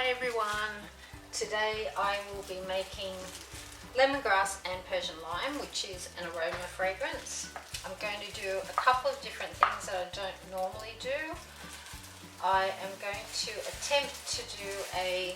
Hi everyone, today I will be making lemongrass and Persian lime, which is an aroma fragrance. I'm going to do a couple of different things that I don't normally do. I am going to attempt to do a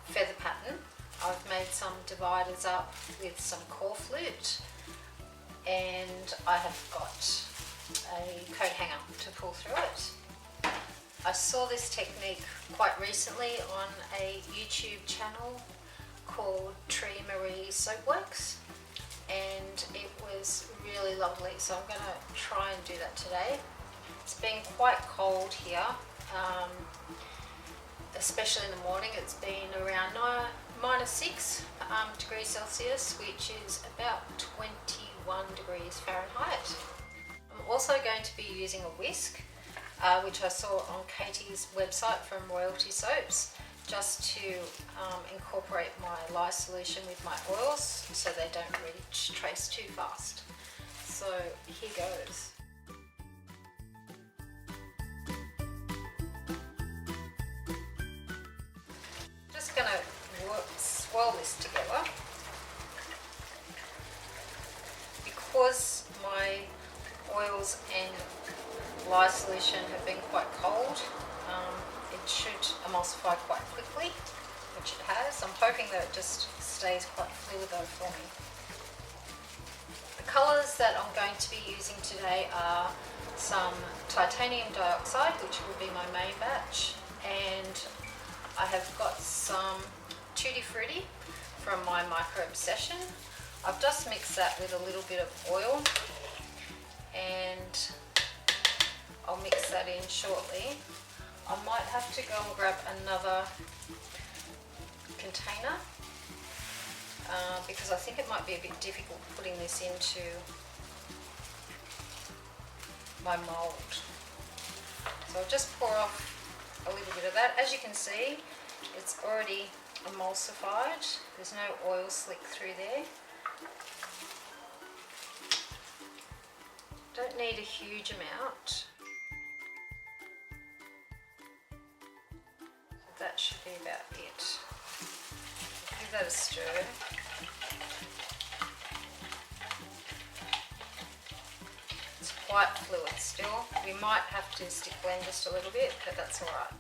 feather pattern. I've made some dividers up with some core flute, and I have got a coat hanger to pull through it. I saw this technique quite recently on a YouTube channel called Marie Soapworks, and it was really lovely, so I'm going to try and do that today. It's been quite cold here, especially in the morning. It's been around -6 degrees Celsius, which is about 21 degrees Fahrenheit. I'm also going to be using a whisk, which I saw on Katie's website from Royalty Soaps, just to incorporate my lye solution with my oils so they don't reach trace too fast. So here goes. Just going to swirl this together. Because my oils and lye solution have been quite cold, it should emulsify quite quickly, which it has. I'm hoping that it just stays quite fluid though for me. The colours that I'm going to be using today are some titanium dioxide, which will be my main batch, and I have got some Tutti Frutti from my Mica Obsession. I've just mixed that with a little bit of oil, and I'll mix that in shortly. I might have to go and grab another container because I think it might be a bit difficult putting this into my mould. So I'll just pour off a little bit of that. As you can see, it's already emulsified. There's no oil slick through there. Don't need a huge amount. That should be about it. Give that a stir. It's quite fluid still. We might have to stick blend just a little bit, but that's alright.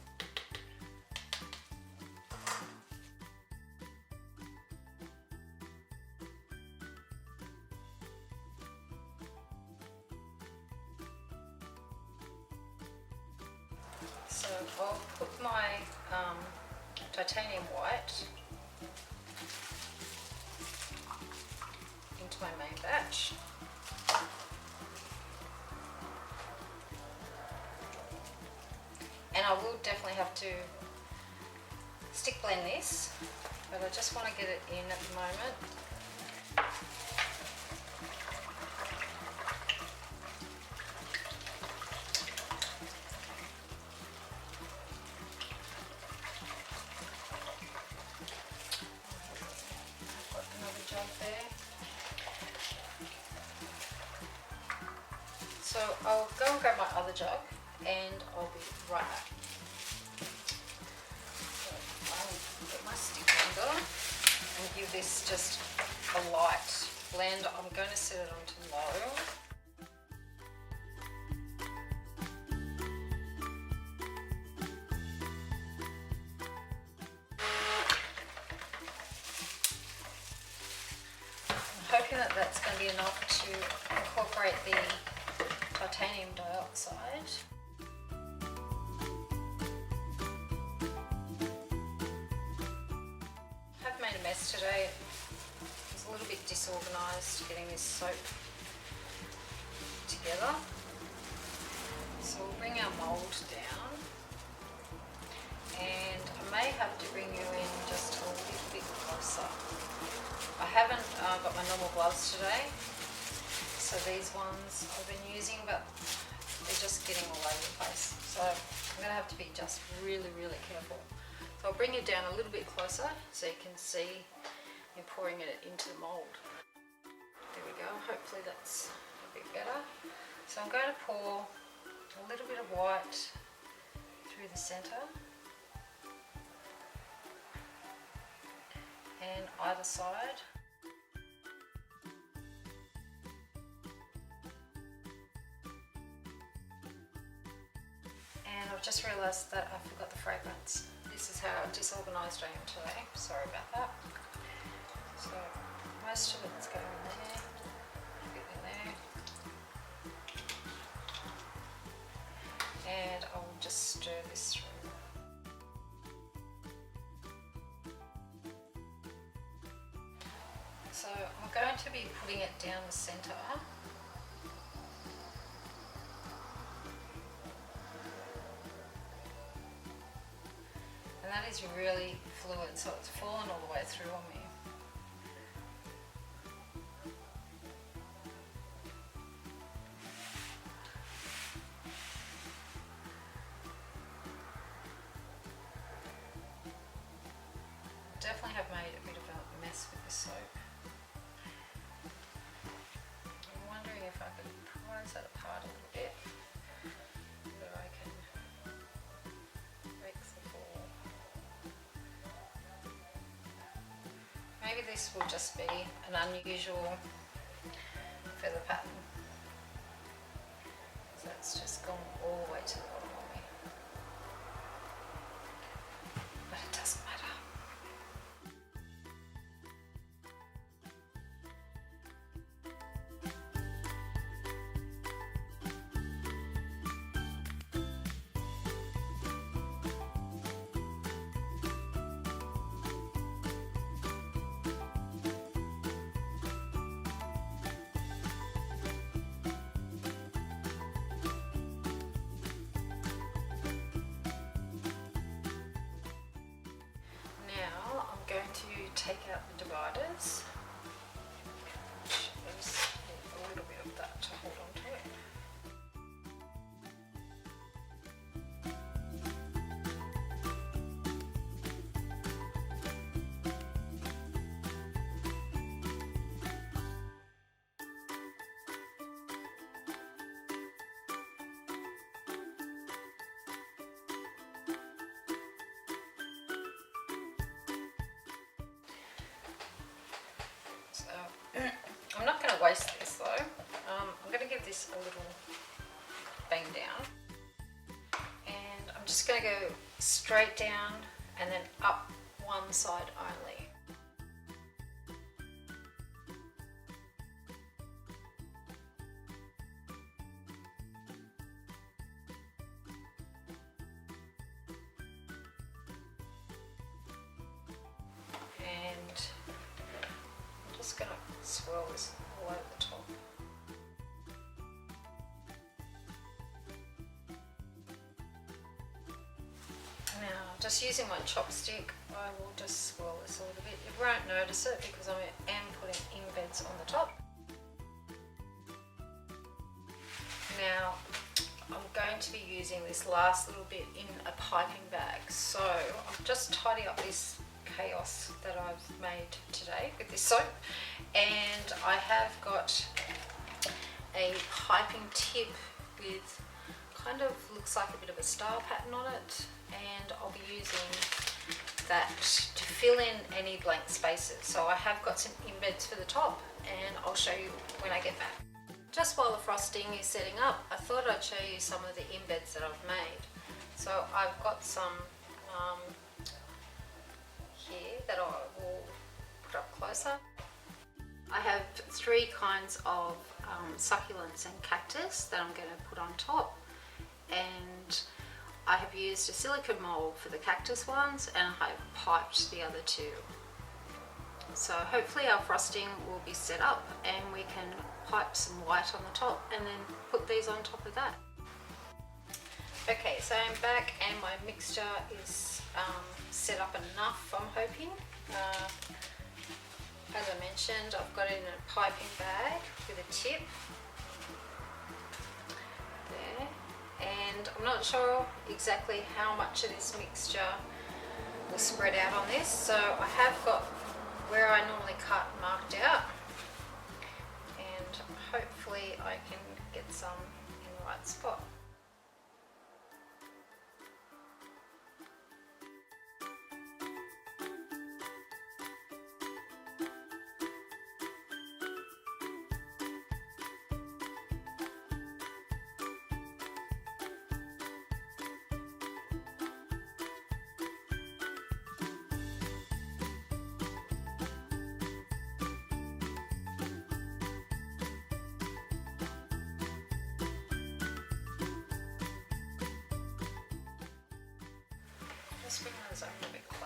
So I'll put my titanium white into my main batch. And I will definitely have to stick blend this, but I just want to get it in at the moment. So I'll go and grab my other jug and I'll be right back. So I'll get my stick blender and give this just a light blend. I'm going to set it onto low. I'm hoping that that's going to be enough to incorporate the titanium dioxide. I've made a mess today. It's a little bit disorganised getting this soap together. So we'll bring our mould down, and I may have to bring you in just a little bit closer. I haven't got my normal gloves today, so these ones I've been using, but they're just getting all over the place. So I'm going to have to be just really, really careful. So I'll bring it down a little bit closer so you can see me pouring it into the mould. There we go. Hopefully that's a bit better. So I'm going to pour a little bit of white through the centre. and either side. And I've just realised that I forgot the fragrance. This is how disorganised I am today. Sorry about that. So most of it's going in there, a bit in there. And I'll just stir this through. So I'm going to be putting it down the centre. And that is really fluid, so it's fallen all the way through on me. Definitely have made a bit of a mess with this soap. I'm wondering if I could prise that apart a little bit, whether I can break the ball. Maybe this will just be an unusual feather pattern. So it's just gone all the way to the bottom of me. But it doesn't matter. Going to take out the dividers. There's a little bit of that to hold on to it. So I'm not going to waste this though. I'm going to give this a little bang down, and I'm just going to go straight down and then up one side only. Just going to swirl this all over the top. Now, just using my chopstick, I will just swirl this a little bit. You won't notice it because I am putting embeds on the top. Now, I'm going to be using this last little bit in a piping bag. So, I'll just tidy up this chaos that I've made today with this soap, and I have got a piping tip with kind of looks like a bit of a star pattern on it, and I'll be using that to fill in any blank spaces. So I have got some embeds for the top, and I'll show you when I get back. Just while the frosting is setting up, I thought I'd show you some of the embeds that I've made. So I've got some here that I will put up closer. I have three kinds of succulents and cactus that I'm going to put on top, and I have used a silicone mold for the cactus ones, and I have piped the other two. So hopefully our frosting will be set up and we can pipe some white on the top and then put these on top of that. Okay, so I'm back and my mixture is set up enough, I'm hoping. As I mentioned, I've got it in a piping bag with a tip there, and I'm not sure exactly how much of this mixture will spread out on this, so I have got where I normally cut marked out, and hopefully I can get some in the right spot.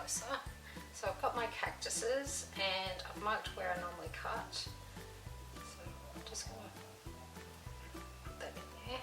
closer. So I've got my cactuses and I've marked where I normally cut. So I'm just going to put that in there.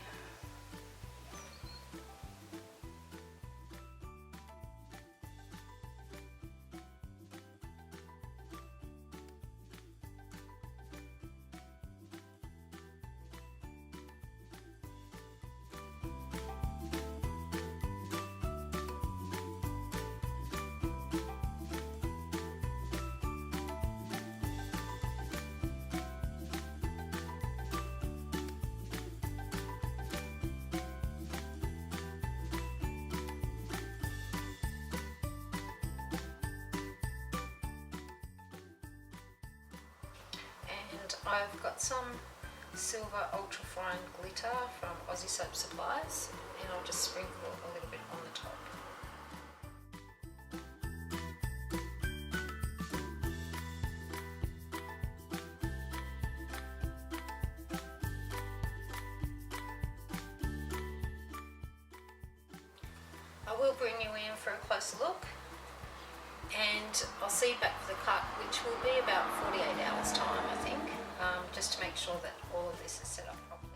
I've got some silver ultrafine glitter from Aussie Soap Supplies, and I'll just sprinkle a little bit on the top. I will bring you in for a closer look, and I'll see you back for the cut, which will be about 48 hours time, I think, just to make sure that all of this is set up properly.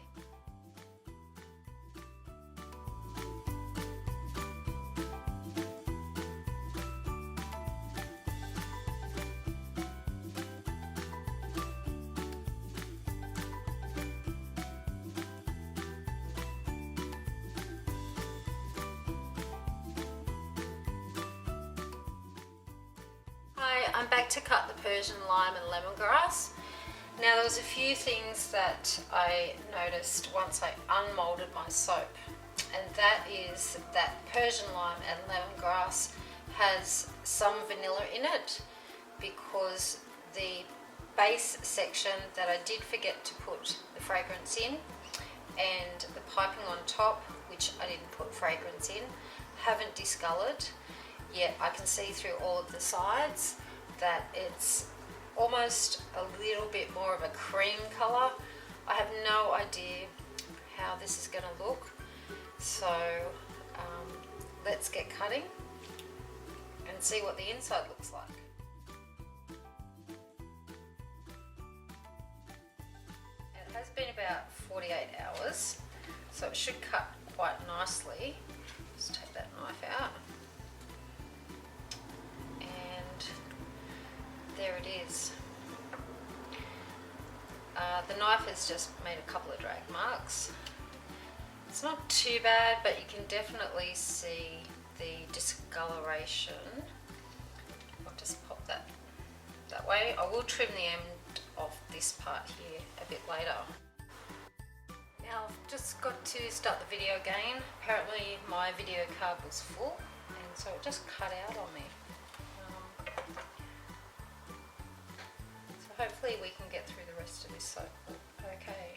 Hi, I'm back to cut the Persian lime and lemongrass. Now there was a few things that I noticed once I unmolded my soap, and that is that Persian lime and lemongrass has some vanilla in it, because the base section that I did forget to put the fragrance in, and the piping on top, which I didn't put fragrance in, haven't discolored. Yet I can see through all of the sides that it's almost a little bit more of a cream colour. I have no idea how this is going to look, so let's get cutting and see what the inside looks like. It has been about 48 hours, so it should cut quite nicely. Just take that knife out. There it is. The knife has just made a couple of drag marks. It's not too bad, but you can definitely see the discoloration. I'll just pop that way. I will trim the end of this part here a bit later. Now I've just got to start the video again. Apparently my video card was full, and so it just cut out on me. Hopefully we can get through the rest of this soap okay.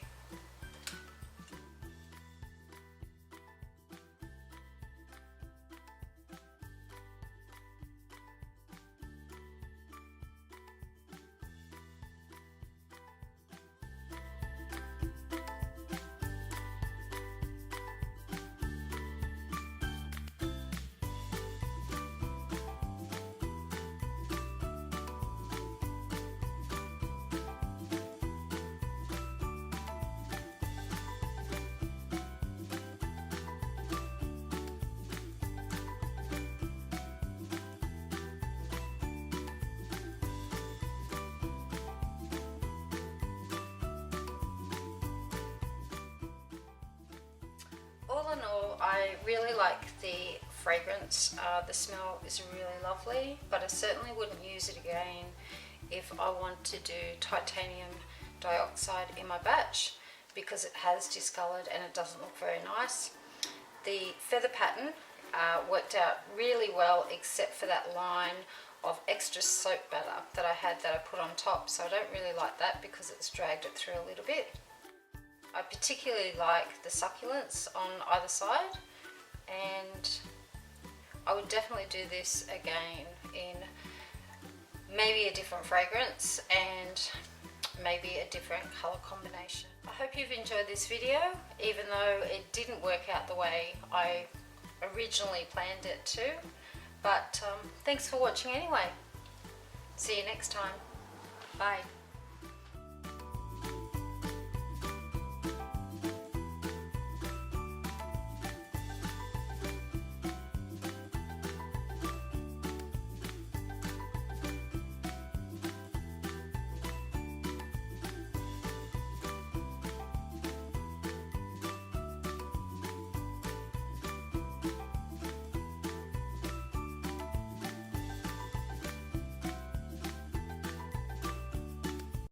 All in all, I really like the fragrance. The smell is really lovely, but I certainly wouldn't use it again if I want to do titanium dioxide in my batch, because it has discoloured and it doesn't look very nice. The feather pattern worked out really well, except for that line of extra soap batter that I had that I put on top, so I don't really like that because it's dragged it through a little bit. I particularly like the succulents on either side, and I would definitely do this again in maybe a different fragrance and maybe a different colour combination. I hope you've enjoyed this video, even though it didn't work out the way I originally planned it to. But thanks for watching anyway. See you next time. Bye.